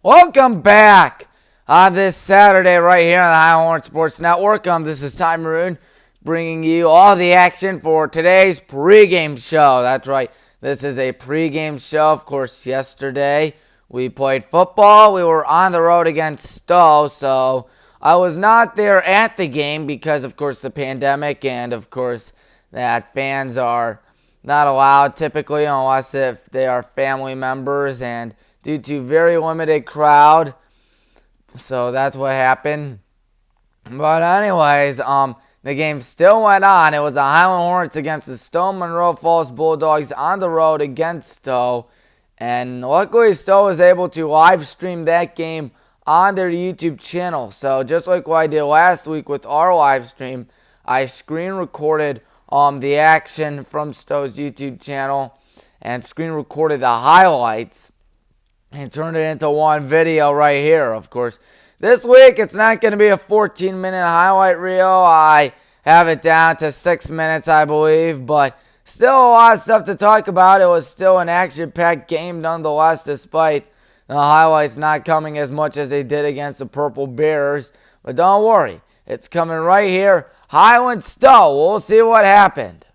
Welcome back on this Saturday right here on the Highland Sports Network. This is Stow-Munroe bringing you all the action for today's pregame show. That's right, this is a pregame show. Of course, yesterday we played football. We were on the road against Stow, so I was not there at the game because, of course, the pandemic and, of course, that fans are not allowed typically unless if they are family members and due to very limited crowd. So that's what happened. But anyways, the game still went on. It was the Highland Hornets against the Stow-Munroe Falls Bulldogs on the road against Stow. And luckily Stow was able to live stream that game on their YouTube channel. So just like what I did last week with our live stream, I screen recorded the action from Stow's YouTube channel and screen recorded the highlights and turned it into one video right here. Of course, this week it's not going to be a 14-minute highlight reel. I have it down to 6 minutes, I believe, but still a lot of stuff to talk about. It was still an action-packed game nonetheless, despite the highlights not coming as much as they did against the Purple Bears. But don't worry, it's coming right here. Highland Stow. We'll see what happened.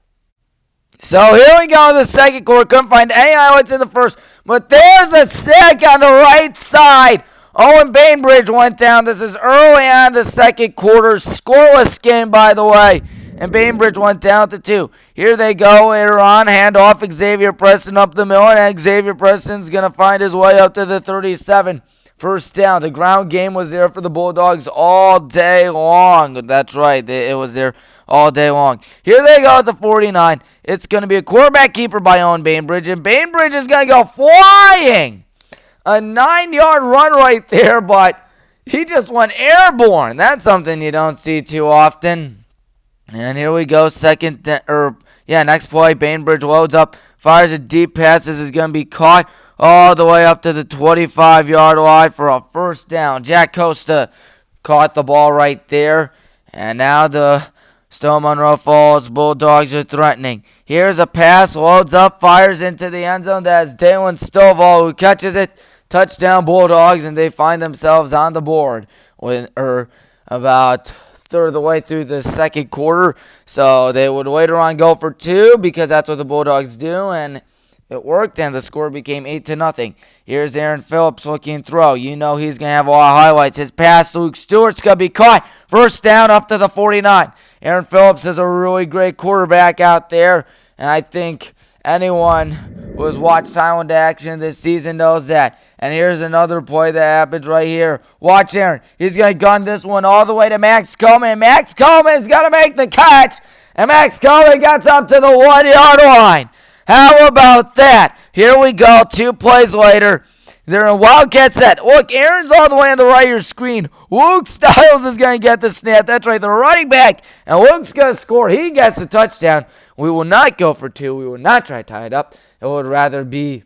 So here we go in the second quarter. Couldn't find any highlights in the first, but there's a sack on the right side. Owen Bainbridge went down. This is early on the second quarter. Scoreless game, by the way. And Bainbridge went down to 2. Here they go later on. Handoff Xavier Preston up the middle. And Xavier Preston's going to find his way up to the 37. First down. The ground game was there for the Bulldogs all day long. That's right. It was there all day long. Here they go at the 49. It's going to be a quarterback keeper by Owen Bainbridge. And Bainbridge is going to go flying. A 9-yard run right there, but he just went airborne. That's something you don't see too often. And here we go. Next play. Bainbridge loads up, fires a deep pass. This is going to be caught all the way up to the 25-yard line for a first down. Jack Costa caught the ball right there. And now the Stow-Munroe Falls Bulldogs are threatening. Here's a pass, loads up, fires into the end zone. That's Dalen Stovall who catches it. Touchdown Bulldogs, and they find themselves on the board about third of the way through the second quarter. So they would later on go for 2 because that's what the Bulldogs do, and it worked, and the score became 8-0. Here's Aaron Phillips looking throw. You know he's going to have a lot of highlights. His pass to Luke Stewart's going to be caught. First down up to the 49. Aaron Phillips is a really great quarterback out there, and I think anyone who has watched Highland action this season knows that. And here's another play that happens right here. Watch Aaron. He's going to gun this one all the way to Max Coleman. Max Coleman's going to make the catch, and Max Coleman gets up to the 1-yard line. How about that? Here we go. 2 plays later. They're in Wildcat set. Look, Aaron's all the way on the right of your screen. Luke Stiles is going to get the snap. That's right, the running back. And Luke's going to score. He gets the touchdown. We will not go for 2. We will not try to tie it up. It would rather be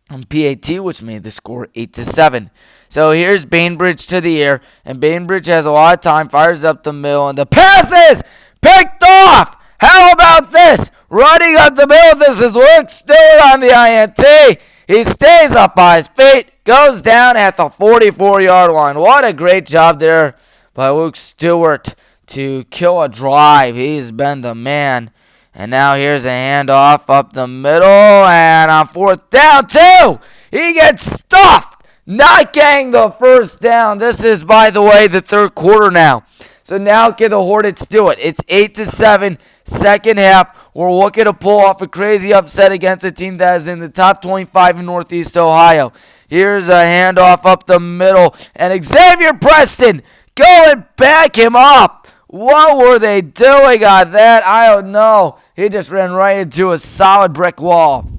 PAT, which made the score 8-7. So here's Bainbridge to the air. And Bainbridge has a lot of time. Fires up the middle. And the pass is picked off. How about this? Running up the middle, this is Luke Stewart on the INT. He stays up by his feet, goes down at the 44-yard line. What a great job there by Luke Stewart to kill a drive. He's been the man. And now here's a handoff up the middle, and on fourth down, 2, he gets stuffed, not getting the first down. This is, by the way, the third quarter now. So now can the Hornets do it? It's 8-7, second half. We're looking to pull off a crazy upset against a team that is in the top 25 in Northeast Ohio. Here's a handoff up the middle, and Xavier Preston going back him up. What were they doing on that? I don't know. He just ran right into a solid brick wall.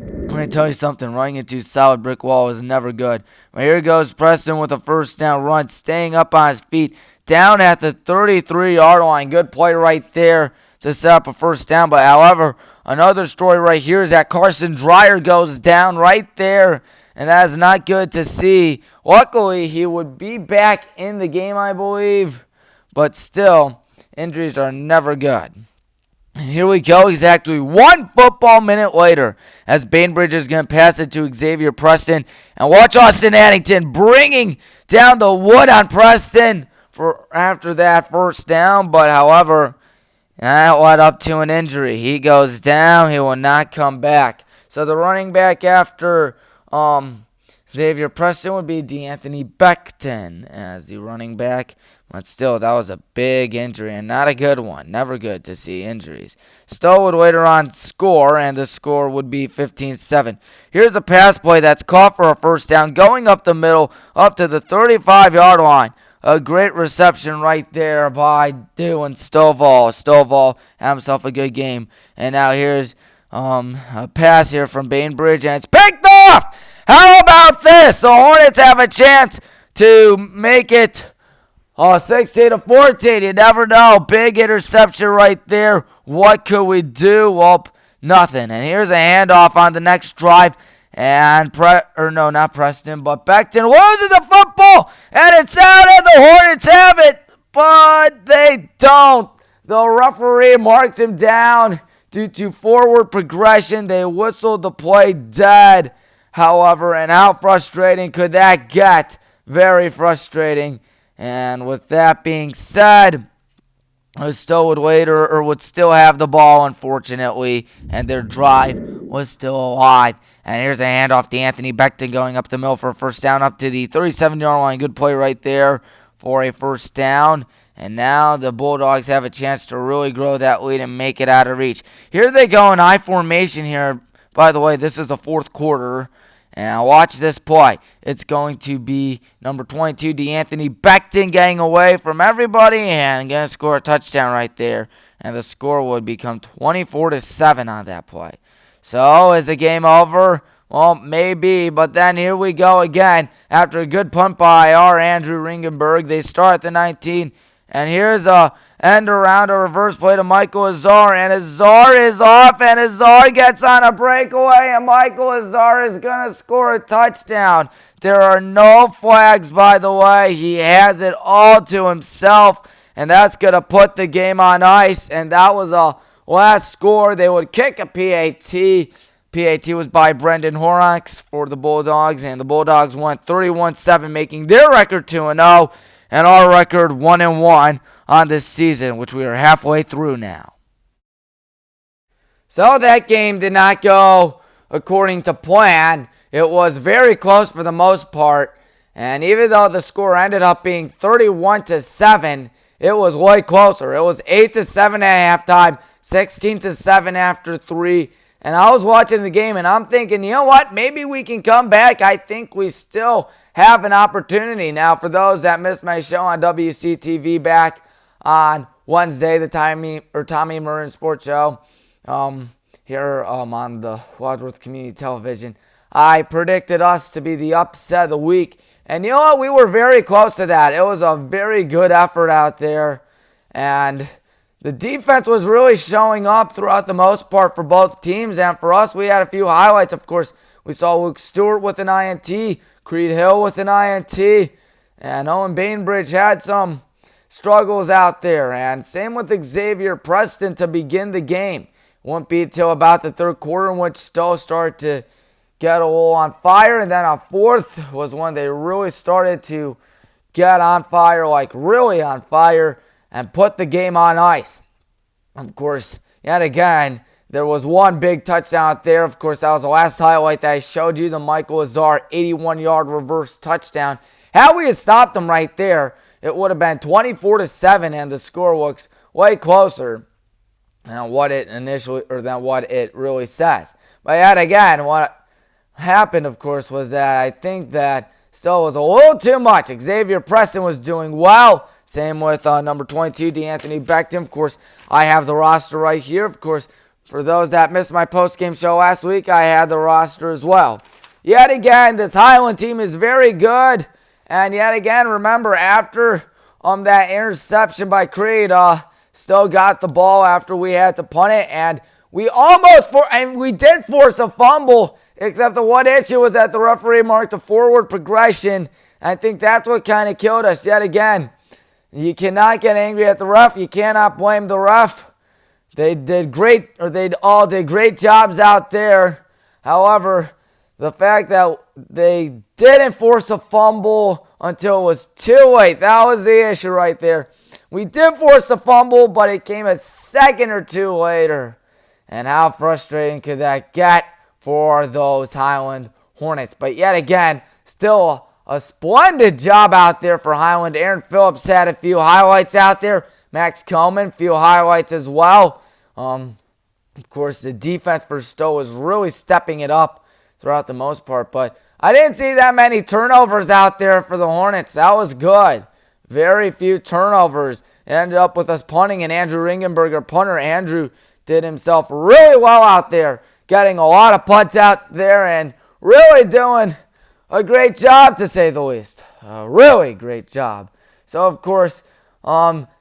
Let me tell you something. Running into a solid brick wall is never good. Well, here goes Preston with a first down run, staying up on his feet, down at the 33-yard line. Good play right there to set up a first down. But, however, another story right here is that Carson Dreyer goes down right there, and that is not good to see. Luckily, he would be back in the game, I believe. But still, injuries are never good. And here we go, exactly 1 football minute later, as Bainbridge is going to pass it to Xavier Preston. And watch Austin Addington bringing down the wood on Preston for after that first down. But however, that led up to an injury. He goes down. He will not come back. So the running back after Xavier Preston would be DeAnthony Beckton as the running back. But still, that was a big injury and not a good one. Never good to see injuries. Stow would later on score, and the score would be 15-7. Here's a pass play that's caught for a first down, going up the middle, up to the 35-yard line. A great reception right there by Dylan Stovall. Stovall had himself a good game. And now here's a pass here from Bainbridge, and it's picked off! How about this? The Hornets have a chance to make it 16-14. You never know. Big interception right there. What could we do? Well, nothing. And here's a handoff on the next drive. And, not Preston, but Beckton loses the football. And it's out, and the Hornets have it. But they don't. The referee marked him down due to forward progression. They whistled the play dead. However, and how frustrating could that get? Very frustrating. And with that being said, Stow would still have the ball, unfortunately, and their drive was still alive. And here's a handoff to Anthony Beckton going up the middle for a first down up to the 37-yard line. Good play right there for a first down. And now the Bulldogs have a chance to really grow that lead and make it out of reach. Here they go in I formation here. By the way, this is the fourth quarter. And watch this play. It's going to be number 22, DeAnthony Beckton, getting away from everybody and going to score a touchdown right there. And the score would become 24-7 on that play. So is the game over? Well, maybe. But then here we go again. After a good punt by our Andrew Ringenberg, they start at the 19. And here's a end around a reverse play to Michael Azar, and Azar is off, and Azar gets on a breakaway, and Michael Azar is going to score a touchdown. There are no flags, by the way. He has it all to himself, and that's going to put the game on ice, and that was a last score. They would kick a PAT. PAT was by Brendan Horrocks for the Bulldogs, and the Bulldogs won 31-7, making their record 2-0. And our record 1-1 on this season, which we are halfway through now. So that game did not go according to plan. It was very close for the most part. And even though the score ended up being 31-7, it was way closer. It was 8-7 at halftime, 16-7 after 3. And I was watching the game and I'm thinking, you know what? Maybe we can come back. I think we still have an opportunity. Now, for those that missed my show on WCTV back on Wednesday, the Tommy Murrin Sports Show here on the Wadsworth Community Television, I predicted us to be the upset of the week. And you know what? We were very close to that. It was a very good effort out there. And the defense was really showing up throughout the most part for both teams. And for us, we had a few highlights. Of course, we saw Luke Stewart with an INT, Creed Hill with an INT, and Owen Bainbridge had some struggles out there. And same with Xavier Preston to begin the game. Won't be until about the third quarter in which Stowe started to get a little on fire. And then on fourth was when they really started to get on fire, like really on fire, and put the game on ice. Of course, yet again, there was one big touchdown out there. Of course, that was the last highlight that I showed you, the Michael Azar 81-yard reverse touchdown. Had we stopped him right there, it would have been 24-7, and the score looks way closer than what it really says. But yet again, what happened, of course, was that I think that still was a little too much. Xavier Preston was doing well. Same with number 22, DeAnthony Beckton. Of course, I have the roster right here. Of course, for those that missed my post-game show last week, I had the roster as well. Yet again, this Highland team is very good. And yet again, remember, after that interception by Creed, still got the ball after we had to punt it. And we we did force a fumble, except the one issue was that the referee marked a forward progression. I think that's what kind of killed us yet again. You cannot get angry at the ref. You cannot blame the ref. They all did great jobs out there. However, the fact that they didn't force a fumble until it was too late, that was the issue right there. We did force a fumble, but it came a second or two later. And how frustrating could that get for those Highland Hornets? But yet again, still a splendid job out there for Highland. Aaron Phillips had a few highlights out there. Max Coleman, few highlights as well. Of course, the defense for Stowe was really stepping it up throughout the most part. But I didn't see that many turnovers out there for the Hornets. That was good. Very few turnovers. It ended up with us punting, and Andrew Ringenberger, punter Andrew, did himself really well out there, getting a lot of punts out there and really doing a great job, to say the least. A really great job. So, of course,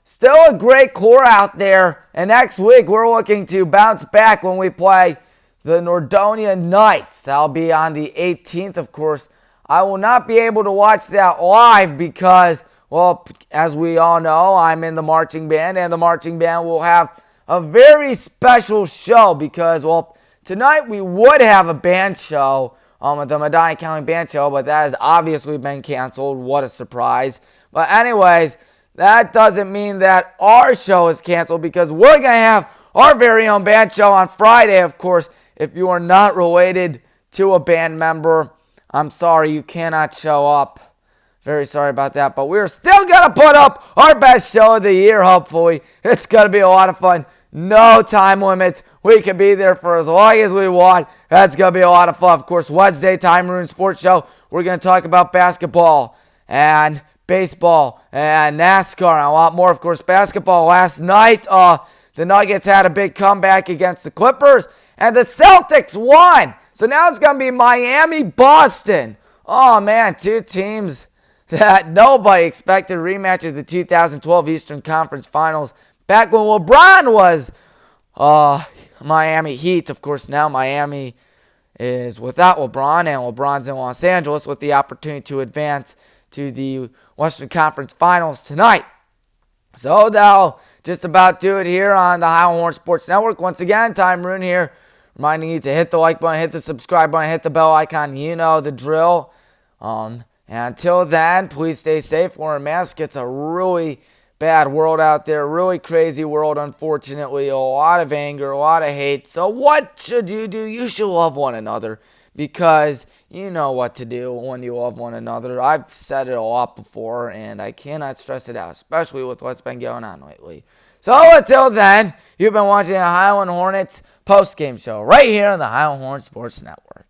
still a great core out there. And next week, we're looking to bounce back when we play the Nordonia Knights. That'll be on the 18th, of course. I will not be able to watch that live because, well, as we all know, I'm in the marching band, and the marching band will have a very special show because, well, tonight we would have a band show, the Medina County Band Show, but that has obviously been canceled. What a surprise. But anyways, that doesn't mean that our show is canceled because we're going to have our very own band show on Friday, of course. If you are not related to a band member, I'm sorry, you cannot show up. Very sorry about that, but we're still going to put up our best show of the year, hopefully. It's going to be a lot of fun. No time limits. We can be there for as long as we want. That's going to be a lot of fun. Of course, Wednesday, Time Maroon Sports Show, we're going to talk about basketball and baseball and NASCAR and a lot more. Of course, basketball last night, the Nuggets had a big comeback against the Clippers, and the Celtics won. So now it's going to be Miami-Boston. Oh, man, two teams that nobody expected. Rematch of the 2012 Eastern Conference Finals back when LeBron was Miami Heat. Of course, now Miami is without LeBron, and LeBron's in Los Angeles with the opportunity to advance to the Western Conference Finals tonight. So that'll just about do it here on the Highland Horn Sports Network. Once again, Time Maroon here, reminding you to hit the like button, hit the subscribe button, hit the bell icon. You know the drill. And until then, please stay safe, wear a mask. It's a really bad world out there, really crazy world, unfortunately. A lot of anger, a lot of hate. So what should you do? You should love one another because you know what to do when you love one another. I've said it a lot before, and I cannot stress it out, especially with what's been going on lately. So until then, you've been watching the Highland Hornets postgame show right here on the Highland Horn Sports Network.